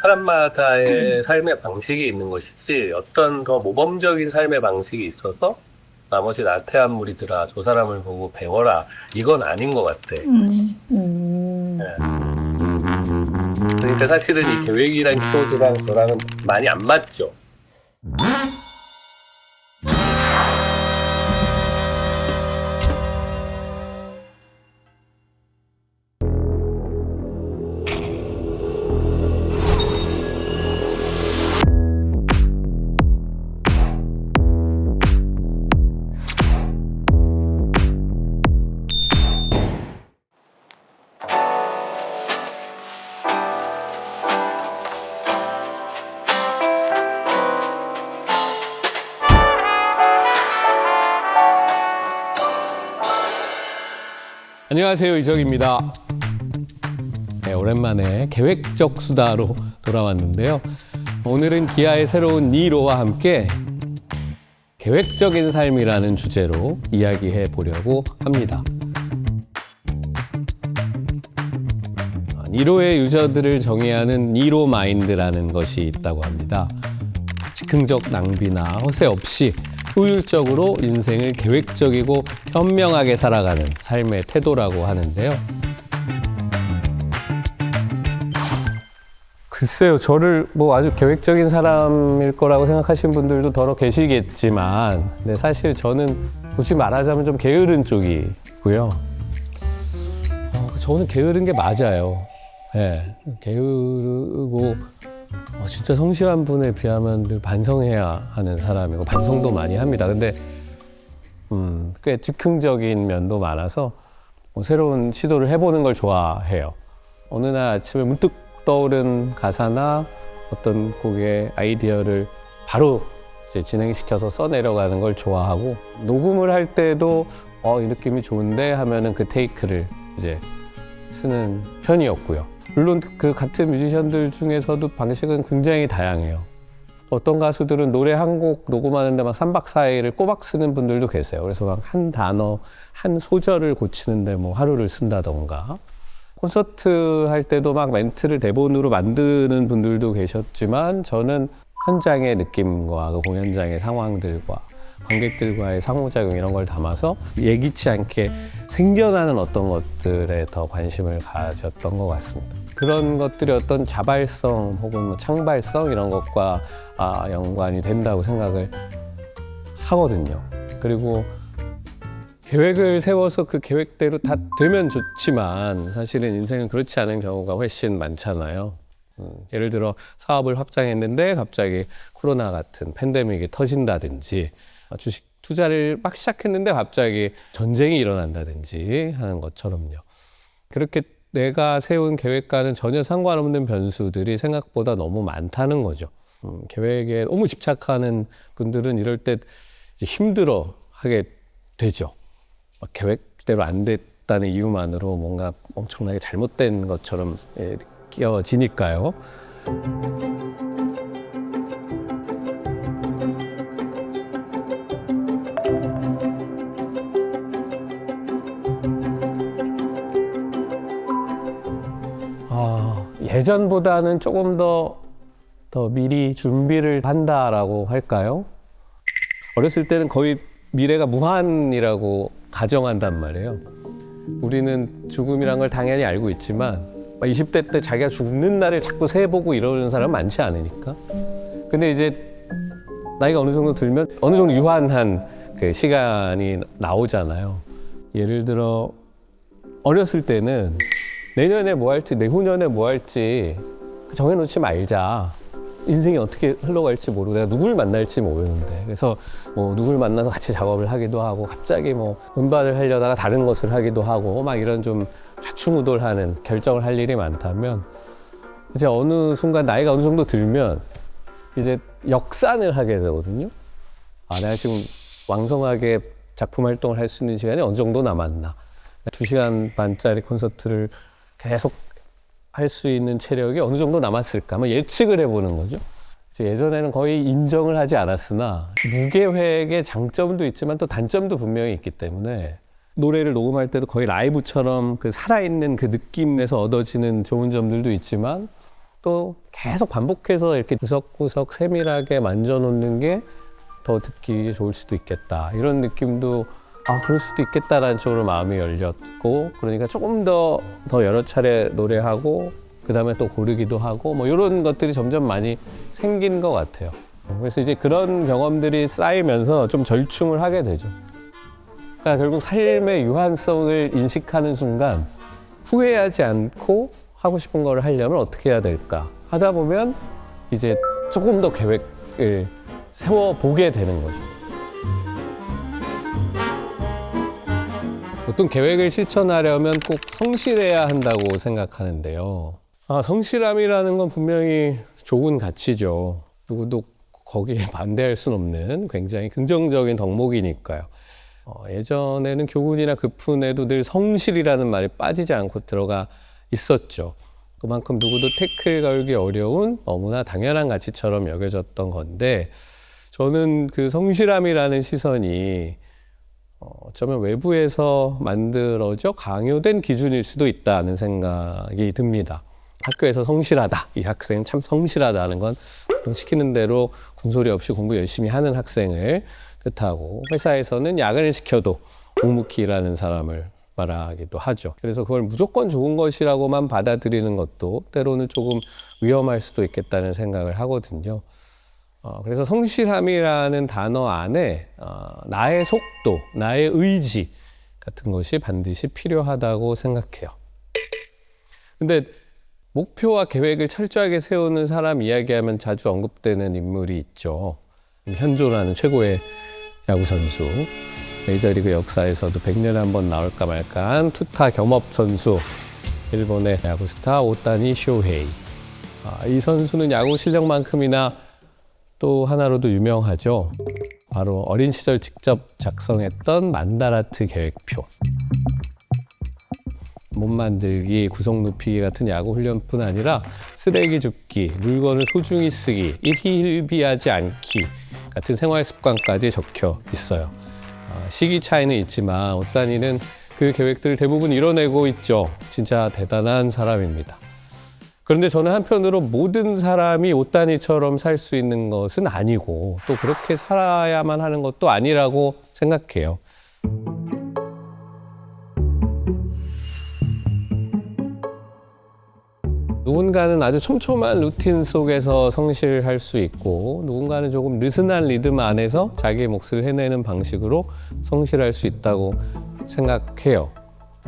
사람마다의 삶의 방식이 있는 것이지 어떤 더 모범적인 삶의 방식이 있어서 나머지 나태한 무리들아 저 사람을 보고 배워라 이건 아닌 것 같아. 예. 그러니까 사실은 이 계획이란 키워드랑 저랑은 많이 안 맞죠. 안녕하세요, 이적입니다. 네, 오랜만에 계획적 수다로 돌아왔는데요. 오늘은 기아의 새로운 니로와 함께 계획적인 삶이라는 주제로 이야기해 보려고 합니다. 니로의 유저들을 정의하는 니로 마인드라는 것이 있다고 합니다. 즉흥적 낭비나 허세 없이 효율적으로 인생을 계획적이고 현명하게 살아가는 삶의 태도라고 하는데요. 글쎄요, 저를 뭐 아주 계획적인 사람일 거라고 생각하시는 분들도 더러 계시겠지만, 근데 사실 저는 굳이 말하자면 좀 게으른 쪽이고요. 저는 게으른 게 맞아요. 네, 게으르고 진짜 성실한 분에 비하면 늘 반성해야 하는 사람이고 반성도 많이 합니다. 근데 꽤 즉흥적인 면도 많아서 새로운 시도를 해보는 걸 좋아해요. 어느 날 아침에 문득 떠오른 가사나 어떤 곡의 아이디어를 바로 이제 진행시켜서 써내려가는 걸 좋아하고, 녹음을 할 때도 이 느낌이 좋은데 하면은 그 테이크를 이제 쓰는 편이었고요. 물론 그 같은 뮤지션들 중에서도 방식은 굉장히 다양해요. 어떤 가수들은 노래 한 곡 녹음하는데 막 3박 4일을 꼬박 쓰는 분들도 계세요. 그래서 막 한 단어, 한 소절을 고치는데 뭐 하루를 쓴다던가. 콘서트 할 때도 막 멘트를 대본으로 만드는 분들도 계셨지만, 저는 현장의 느낌과 그 공연장의 상황들과 관객들과의 상호작용 이런 걸 담아서 예기치 않게 생겨나는 어떤 것들에 더 관심을 가졌던 것 같습니다. 그런 것들이 어떤 자발성 혹은 뭐 창발성 이런 것과 연관이 된다고 생각을 하거든요. 그리고 계획을 세워서 그 계획대로 다 되면 좋지만 사실은 인생은 그렇지 않은 경우가 훨씬 많잖아요. 예를 들어 사업을 확장했는데 갑자기 코로나 같은 팬데믹이 터진다든지, 주식 투자를 막 시작했는데 갑자기 전쟁이 일어난다든지 하는 것처럼요. 그렇게 내가 세운 계획과는 전혀 상관없는 변수들이 생각보다 너무 많다는 거죠. 계획에 너무 집착하는 분들은 이럴 때 힘들어 하게 되죠. 계획대로 안 됐다는 이유만으로 뭔가 엄청나게 잘못된 것처럼 느껴지니까요. 예전보다는 조금 더 미리 준비를 한다라고 할까요? 어렸을 때는 거의 미래가 무한이라고 가정한단 말이에요. 우리는 죽음이란 걸 당연히 알고 있지만 20대 때 자기가 죽는 날을 자꾸 세보고 이러는 사람은 많지 않으니까. 근데 이제 나이가 어느 정도 들면 어느 정도 유한한 그 시간이 나오잖아요. 예를 들어 어렸을 때는 내년에 뭐 할지, 내후년에 뭐 할지 정해놓지 말자. 인생이 어떻게 흘러갈지 모르고 내가 누굴 만날지 모르는데, 그래서 뭐 누굴 만나서 같이 작업을 하기도 하고, 갑자기 뭐 음반을 하려다가 다른 것을 하기도 하고, 막 이런 좀 좌충우돌하는 결정을 할 일이 많다면, 이제 어느 순간 나이가 어느 정도 들면 이제 역산을 하게 되거든요. 내가 지금 왕성하게 작품 활동을 할 수 있는 시간이 어느 정도 남았나. 2시간 반짜리 콘서트를 계속 할 수 있는 체력이 어느 정도 남았을까? 예측을 해보는 거죠. 예전에는 거의 인정을 하지 않았으나 무계획의 장점도 있지만 또 단점도 분명히 있기 때문에 노래를 녹음할 때도 거의 라이브처럼 그 살아있는 그 느낌에서 얻어지는 좋은 점들도 있지만 또 계속 반복해서 이렇게 구석구석 세밀하게 만져놓는 게 더 듣기 좋을 수도 있겠다. 이런 느낌도 그럴 수도 있겠다라는 쪽으로 마음이 열렸고, 그러니까 조금 더 여러 차례 노래하고 그 다음에 또 고르기도 하고 뭐 이런 것들이 점점 많이 생긴 것 같아요. 그래서 이제 그런 경험들이 쌓이면서 좀 절충을 하게 되죠. 그러니까 결국 삶의 유한성을 인식하는 순간 후회하지 않고 하고 싶은 걸 하려면 어떻게 해야 될까 하다 보면 이제 조금 더 계획을 세워보게 되는 거죠. 어떤 계획을 실천하려면 꼭 성실해야 한다고 생각하는데요. 성실함이라는 건 분명히 좋은 가치죠. 누구도 거기에 반대할 수는 없는 굉장히 긍정적인 덕목이니까요. 예전에는 교훈이나 급훈에도 늘 성실이라는 말이 빠지지 않고 들어가 있었죠. 그만큼 누구도 태클 걸기 어려운 너무나 당연한 가치처럼 여겨졌던 건데, 저는 그 성실함이라는 시선이 어쩌면 외부에서 만들어져 강요된 기준일 수도 있다는 생각이 듭니다. 학교에서 성실하다, 이 학생 참 성실하다는 건 시키는 대로 군소리 없이 공부 열심히 하는 학생을 뜻하고, 회사에서는 야근을 시켜도 묵묵히 일하는 사람을 말하기도 하죠. 그래서 그걸 무조건 좋은 것이라고만 받아들이는 것도 때로는 조금 위험할 수도 있겠다는 생각을 하거든요. 그래서 성실함이라는 단어 안에 나의 속도, 나의 의지 같은 것이 반드시 필요하다고 생각해요. 근데 목표와 계획을 철저하게 세우는 사람 이야기하면 자주 언급되는 인물이 있죠. 현조라는 최고의 야구선수. 메이저리그 역사에서도 100년에 한 번 나올까 말까한 투타 겸업 선수. 일본의 야구 스타 오타니 쇼헤이. 이 선수는 야구 실력만큼이나 또 하나로도 유명하죠. 바로 어린 시절 직접 작성했던 만다라트 계획표. 몸 만들기, 구속 높이기 같은 야구 훈련뿐 아니라 쓰레기 줍기, 물건을 소중히 쓰기, 일희일비하지 않기 같은 생활 습관까지 적혀 있어요. 시기 차이는 있지만 오타니는 그 계획들을 대부분 이뤄내고 있죠. 진짜 대단한 사람입니다. 그런데 저는 한편으로 모든 사람이 오타니처럼 살 수 있는 것은 아니고 또 그렇게 살아야만 하는 것도 아니라고 생각해요. 누군가는 아주 촘촘한 루틴 속에서 성실할 수 있고, 누군가는 조금 느슨한 리듬 안에서 자기의 몫을 해내는 방식으로 성실할 수 있다고 생각해요.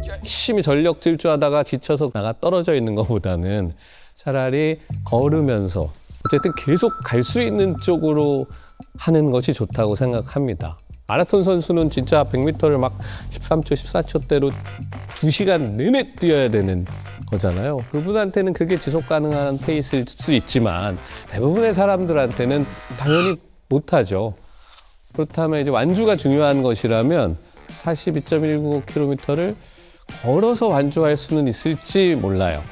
열심히 전력 질주하다가 지쳐서 나가 떨어져 있는 것보다는 차라리 걸으면서 어쨌든 계속 갈 수 있는 쪽으로 하는 것이 좋다고 생각합니다. 마라톤 선수는 진짜 100m를 막 13초, 14초대로 2시간 내내 뛰어야 되는 거잖아요. 그분한테는 그게 지속 가능한 페이스일 수 있지만 대부분의 사람들한테는 당연히 못하죠. 그렇다면 이제 완주가 중요한 것이라면 42.195km를 걸어서 완주할 수는 있을지 몰라요.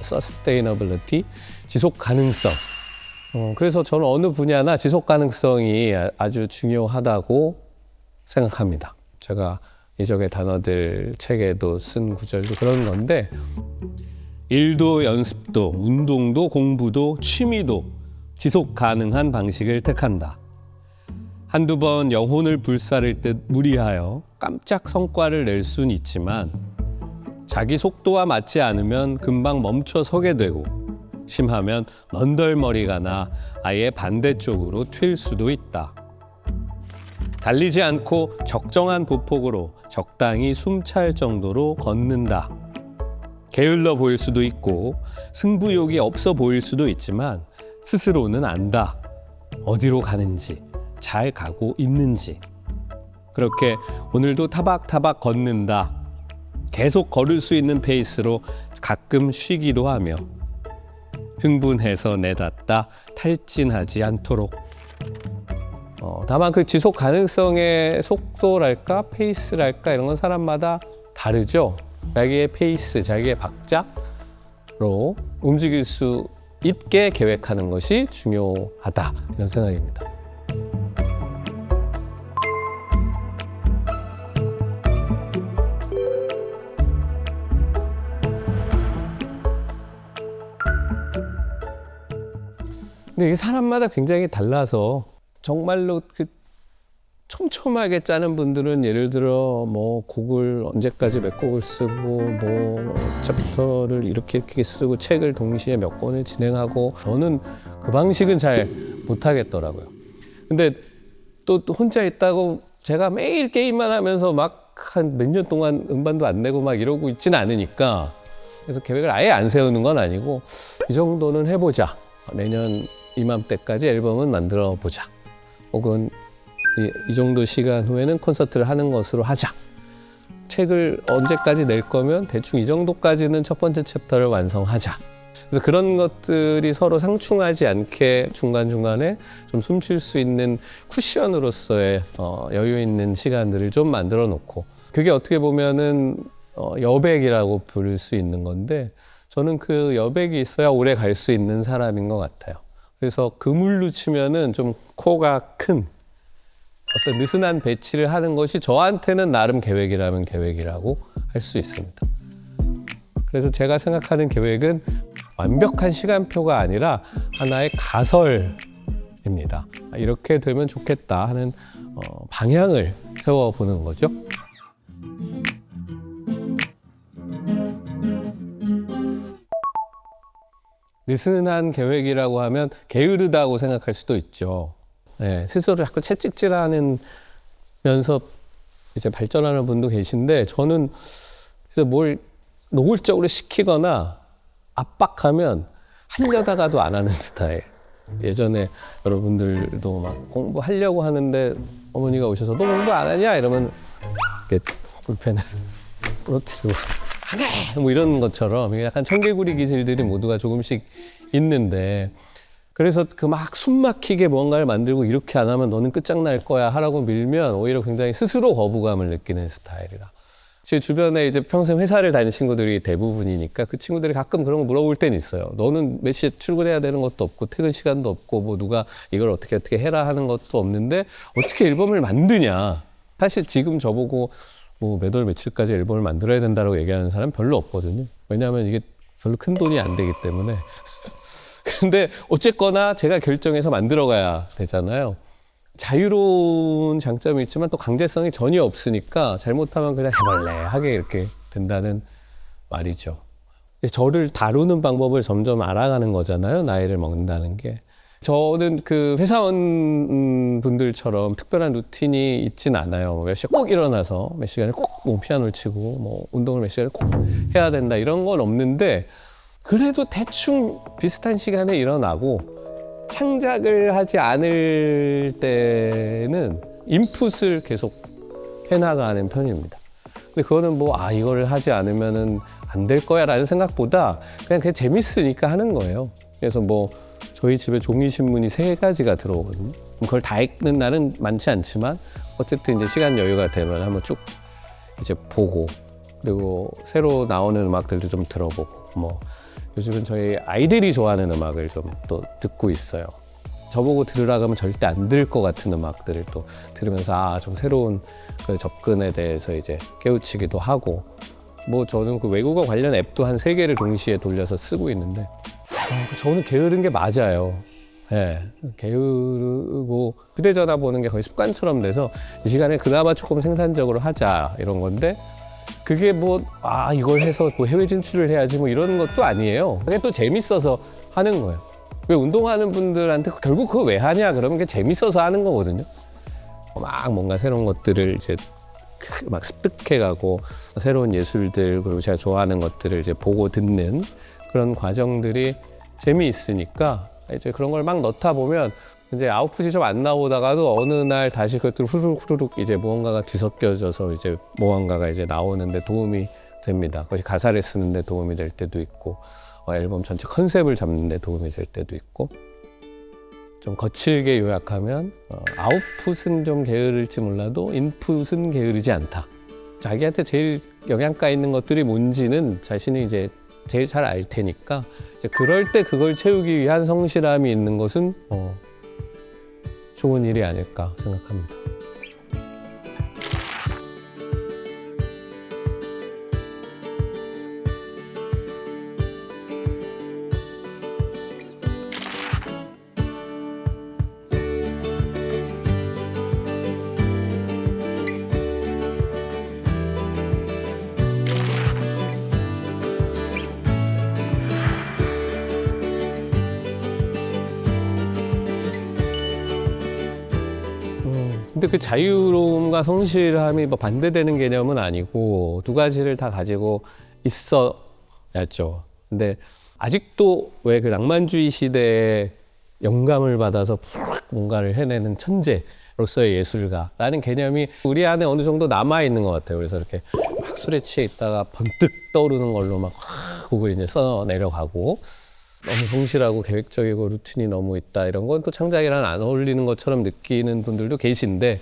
Sustainability, 지속 가능성. 그래서 저는 어느 분야나 지속 가능성이 아주 중요하다고 생각합니다. 제가 이적의 단어들 책에도 쓴 구절도 그런 건데, 일도 연습도 운동도 공부도 취미도 지속 가능한 방식을 택한다. 한두 번 영혼을 불사를 듯 무리하여 깜짝 성과를 낼 수는 있지만 자기 속도와 맞지 않으면 금방 멈춰 서게 되고, 심하면 넌덜머리가 나 아예 반대쪽으로 튈 수도 있다. 달리지 않고 적정한 보폭으로 적당히 숨찰 정도로 걷는다. 게을러 보일 수도 있고 승부욕이 없어 보일 수도 있지만 스스로는 안다. 어디로 가는지, 잘 가고 있는지. 그렇게 오늘도 타박타박 걷는다. 계속 걸을 수 있는 페이스로 가끔 쉬기도 하며 흥분해서 내닫다 탈진하지 않도록. 다만 그 지속 가능성의 속도랄까 페이스랄까 이런 건 사람마다 다르죠. 자기의 페이스, 자기의 박자로 움직일 수 있게 계획하는 것이 중요하다, 이런 생각입니다. 근데 이게 사람마다 굉장히 달라서 정말로 그 촘촘하게 짜는 분들은 예를 들어 뭐 곡을 언제까지 몇 곡을 쓰고 뭐 챕터를 이렇게 쓰고 책을 동시에 몇 권을 진행하고 저는 그 방식은 잘 못하겠더라고요. 근데 또 혼자 있다고 제가 매일 게임만 하면서 막 한 몇 년 동안 음반도 안 내고 막 이러고 있지는 않으니까 그래서 계획을 아예 안 세우는 건 아니고 이 정도는 해보자. 내년 이맘때까지 앨범은 만들어 보자. 혹은 이 정도 시간 후에는 콘서트를 하는 것으로 하자. 책을 언제까지 낼 거면 대충 이 정도까지는 첫 번째 챕터를 완성하자. 그래서 그런 것들이 서로 상충하지 않게 중간중간에 좀 숨쉴 수 있는 쿠션으로서의 여유 있는 시간들을 좀 만들어 놓고 그게 어떻게 보면은 여백이라고 부를 수 있는 건데 저는 그 여백이 있어야 오래 갈 수 있는 사람인 것 같아요. 그래서 그물로 치면은 좀 코가 큰 어떤 느슨한 배치를 하는 것이 저한테는 나름 계획이라면 계획이라고 할 수 있습니다. 그래서 제가 생각하는 계획은 완벽한 시간표가 아니라 하나의 가설입니다. 이렇게 되면 좋겠다 하는 방향을 세워보는 거죠. 느슨한 계획이라고 하면 게으르다고 생각할 수도 있죠. 네, 스스로 자꾸 채찍질하는 면서 이제 발전하는 분도 계신데 저는 그래서 뭘 노골적으로 시키거나 압박하면 하려다가도 안 하는 스타일. 예전에 여러분들도 막 공부하려고 하는데 어머니가 오셔서 너 공부 안 하냐? 이러면 이렇게 볼펜을 부러뜨리고 안 해! 뭐 이런 것처럼 약간 청개구리 기질들이 모두가 조금씩 있는데 그래서 그 막 숨막히게 뭔가를 만들고 이렇게 안 하면 너는 끝장날 거야 하라고 밀면 오히려 굉장히 스스로 거부감을 느끼는 스타일이라. 제 주변에 이제 평생 회사를 다니는 친구들이 대부분이니까 그 친구들이 가끔 그런 거 물어볼 때는 있어요. 너는 몇 시에 출근해야 되는 것도 없고 퇴근 시간도 없고 뭐 누가 이걸 어떻게 해라 하는 것도 없는데 어떻게 앨범을 만드냐. 사실 지금 저보고 뭐 몇 월 며칠까지 앨범을 만들어야 된다고 얘기하는 사람 별로 없거든요. 왜냐하면 이게 별로 큰 돈이 안 되기 때문에. 근데 어쨌거나 제가 결정해서 만들어가야 되잖아요. 자유로운 장점이 있지만 또 강제성이 전혀 없으니까 잘못하면 그냥 해볼래 하게 이렇게 된다는 말이죠. 저를 다루는 방법을 점점 알아가는 거잖아요. 나이를 먹는다는 게. 저는 그 회사원 분들처럼 특별한 루틴이 있진 않아요. 몇 시에 꼭 일어나서 몇 시간에 꼭 뭐 피아노를 치고 뭐 운동을 몇 시간에 꼭 해야 된다 이런 건 없는데 그래도 대충 비슷한 시간에 일어나고 창작을 하지 않을 때는 인풋을 계속 해나가는 편입니다. 근데 그거는 뭐, 이거를 하지 않으면은 안 될 거야 라는 생각보다 그냥 그게 재밌으니까 하는 거예요. 그래서 뭐, 저희 집에 종이신문이 3가지가 들어오거든요. 그걸 다 읽는 날은 많지 않지만 어쨌든 이제 시간 여유가 되면 한번 쭉 이제 보고 그리고 새로 나오는 음악들도 좀 들어보고 뭐, 요즘은 저희 아이들이 좋아하는 음악을 좀 또 듣고 있어요. 저보고 들으라 그러면 절대 안 들을 것 같은 음악들을 또 들으면서 좀 새로운 그 접근에 대해서 이제 깨우치기도 하고 뭐 저는 그 외국어 관련 앱도 한 3개를 동시에 돌려서 쓰고 있는데 저는 게으른 게 맞아요. 예, 게으르고 휴대전화 보는 게 거의 습관처럼 돼서 이 시간에 그나마 조금 생산적으로 하자 이런 건데 그게 뭐, 이걸 해서 뭐 해외 진출을 해야지 뭐 이런 것도 아니에요. 그게 또 재밌어서 하는 거예요. 왜 운동하는 분들한테 결국 그거 왜 하냐 그러면 그게 재밌어서 하는 거거든요. 막 뭔가 새로운 것들을 이제 막 습득해가고 새로운 예술들 그리고 제가 좋아하는 것들을 이제 보고 듣는 그런 과정들이 재미있으니까 이제 그런 걸 막 넣다 보면 이제 아웃풋이 좀 안 나오다가도 어느 날 다시 그것들 후루룩 이제 무언가가 뒤섞여져서 이제 무언가가 이제 나오는데 도움이 됩니다. 그것이 가사를 쓰는데 도움이 될 때도 있고 앨범 전체 컨셉을 잡는 데 도움이 될 때도 있고 좀 거칠게 요약하면 아웃풋은 좀 게으를지 몰라도 인풋은 게으르지 않다. 자기한테 제일 영양가 있는 것들이 뭔지는 자신이 이제 제일 잘 알 테니까 이제 그럴 때 그걸 채우기 위한 성실함이 있는 것은 좋은 일이 아닐까 생각합니다. 근데 그 자유로움과 성실함이 뭐 반대되는 개념은 아니고 두 가지를 다 가지고 있어야죠. 근데 아직도 왜 그 낭만주의 시대에 영감을 받아서 뭔가를 해내는 천재로서의 예술가라는 개념이 우리 안에 어느 정도 남아있는 것 같아요. 그래서 이렇게 막 술에 취해 있다가 번뜩 떠오르는 걸로 막 곡을 이제 써 내려가고 너무 성실하고 계획적이고 루틴이 너무 있다 이런 건 또 창작이랑 안 어울리는 것처럼 느끼는 분들도 계신데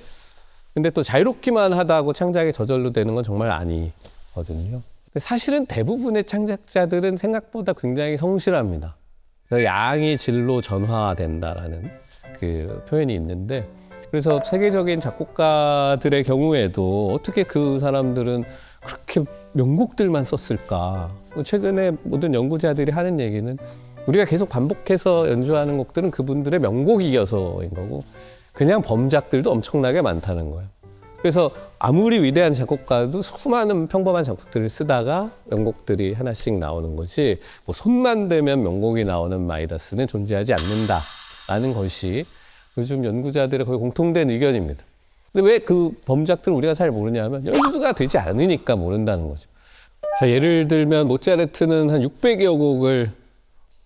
근데 또 자유롭기만 하다고 창작이 저절로 되는 건 정말 아니거든요. 사실은 대부분의 창작자들은 생각보다 굉장히 성실합니다. 양이 질로 전화된다라는 그 표현이 있는데 그래서 세계적인 작곡가들의 경우에도 어떻게 그 사람들은 그렇게 명곡들만 썼을까? 최근에 모든 연구자들이 하는 얘기는 우리가 계속 반복해서 연주하는 곡들은 그분들의 명곡이어서인 거고 그냥 범작들도 엄청나게 많다는 거예요. 그래서 아무리 위대한 작곡가도 수많은 평범한 작곡들을 쓰다가 명곡들이 하나씩 나오는 거지 뭐 손만 대면 명곡이 나오는 마이다스는 존재하지 않는다라는 것이 요즘 연구자들의 거의 공통된 의견입니다. 근데 왜 그 범작들을 우리가 잘 모르냐면 연주가 되지 않으니까 모른다는 거죠. 자, 예를 들면 모차르트는 한 600여 곡을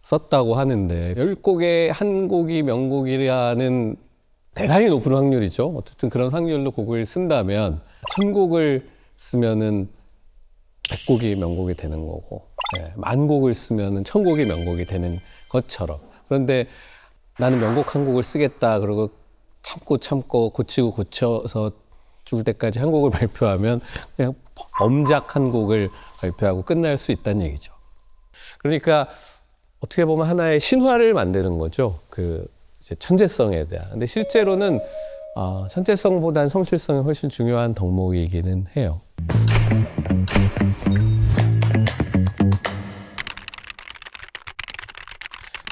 썼다고 하는데 10곡에 한 곡이 명곡이라는 대단히 높은 확률이죠. 어쨌든 그런 확률로 곡을 쓴다면 1000곡을 쓰면은 100곡이 명곡이 되는 거고 10,000곡을 쓰면은 1000곡이 명곡이 되는 것처럼. 그런데 나는 명곡 한 곡을 쓰겠다 그러고 참고 고치고 고쳐서 죽을 때까지 한 곡을 발표하면 그냥 범작 한 곡을 발표하고 끝날 수 있다는 얘기죠. 그러니까 어떻게 보면 하나의 신화를 만드는 거죠. 그 이제 천재성에 대한. 근데 실제로는 천재성보다는 성실성이 훨씬 중요한 덕목이기는 해요.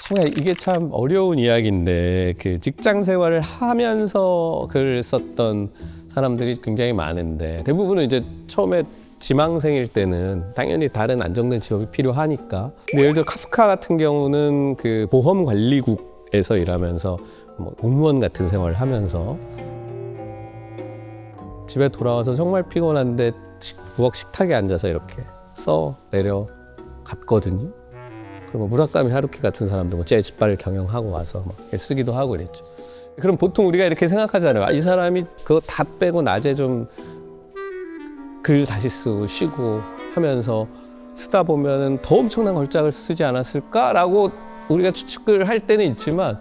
참 이게 참 어려운 이야기인데 그 직장 생활을 하면서 글을 썼던 사람들이 굉장히 많은데 대부분은 이제 처음에 지망생일 때는 당연히 다른 안정된 직업이 필요하니까. 근데 예를 들어 카프카 같은 경우는 그 보험관리국에서 일하면서 뭐 공무원 같은 생활을 하면서 집에 돌아와서 정말 피곤한데 부엌 식탁에 앉아서 이렇게 써 내려갔거든요. 그리고 무라카미 하루키 같은 사람도 뭐 재즈바를 경영하고 와서 막 쓰기도 하고 그랬죠. 그럼 보통 우리가 이렇게 생각하잖아요. 이 사람이 그거 다 빼고 낮에 좀 글 다시 쓰고 쉬고 하면서 쓰다 보면은 더 엄청난 걸작을 쓰지 않았을까라고 우리가 추측을 할 때는 있지만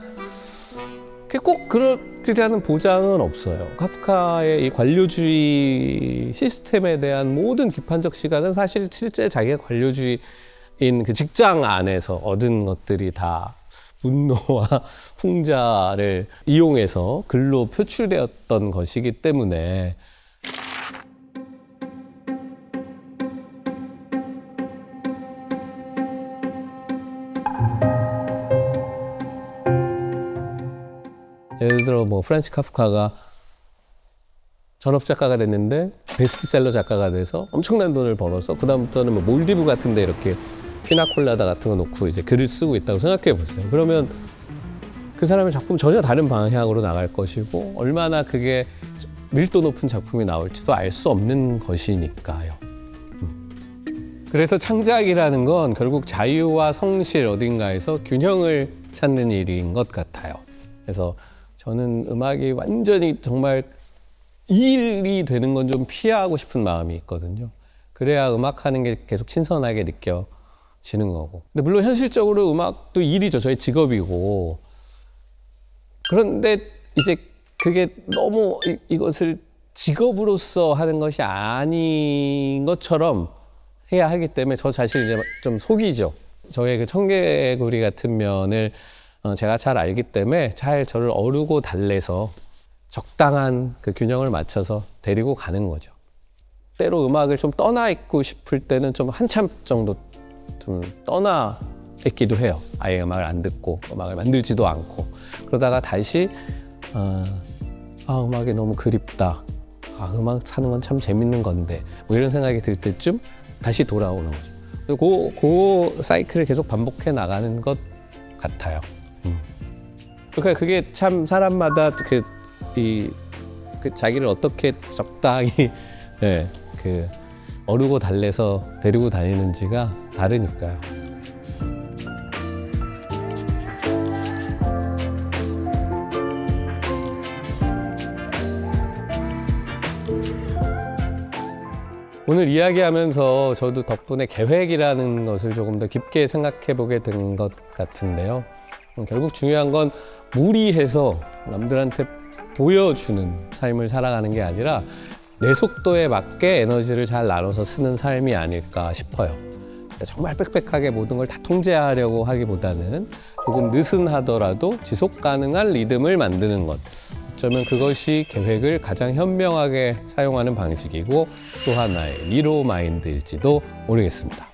그게 꼭 그렇리라는 보장은 없어요. 카프카의 이 관료주의 시스템에 대한 모든 비판적 시각은 사실 실제 자기가 관료주의인 그 직장 안에서 얻은 것들이 다 분노와 풍자를 이용해서 글로 표출되었던 것이기 때문에 예를 들어 뭐 프란츠 카프카가 전업 작가가 됐는데 베스트셀러 작가가 돼서 엄청난 돈을 벌어서 그다음부터는 뭐 몰디브 같은 데 이렇게 피나콜라다 같은 거 놓고 이제 글을 쓰고 있다고 생각해 보세요. 그러면 그 사람의 작품 전혀 다른 방향으로 나갈 것이고 얼마나 그게 밀도 높은 작품이 나올지도 알 수 없는 것이니까요. 그래서 창작이라는 건 결국 자유와 성실 어딘가에서 균형을 찾는 일인 것 같아요. 그래서 저는 음악이 완전히 정말 일이 되는 건 좀 피하고 싶은 마음이 있거든요. 그래야 음악하는 게 계속 신선하게 느껴지는 거고. 근데 물론 현실적으로 음악도 일이죠. 저의 직업이고. 그런데 이제 그게 너무 이것을 직업으로서 하는 것이 아닌 것처럼 해야 하기 때문에 저 자신을 이제 좀 속이죠. 저의 그 청개구리 같은 면을 제가 잘 알기 때문에 잘 저를 어루고 달래서 적당한 그 균형을 맞춰서 데리고 가는 거죠. 때로 음악을 좀 떠나 있고 싶을 때는 좀 한참 정도 좀 떠나 있기도 해요. 아예 음악을 안 듣고 음악을 만들지도 않고 그러다가 다시 음악이 너무 그립다. 음악 사는 건 참 재밌는 건데 뭐 이런 생각이 들 때쯤 다시 돌아오는 거죠. 그 사이클을 계속 반복해 나가는 것 같아요. 그러니까 그게 참 사람마다 이 그 자기를 어떻게 적당히 예, 그 어르고 달래서 데리고 다니는지가 다르니까요. 오늘 이야기하면서 저도 덕분에 계획이라는 것을 조금 더 깊게 생각해 보게 된 것 같은데요. 결국 중요한 건 무리해서 남들한테 보여주는 삶을 살아가는 게 아니라 내 속도에 맞게 에너지를 잘 나눠서 쓰는 삶이 아닐까 싶어요. 정말 빽빽하게 모든 걸 다 통제하려고 하기보다는 조금 느슨하더라도 지속 가능한 리듬을 만드는 것. 어쩌면 그것이 계획을 가장 현명하게 사용하는 방식이고 또 하나의 미로 마인드일지도 모르겠습니다.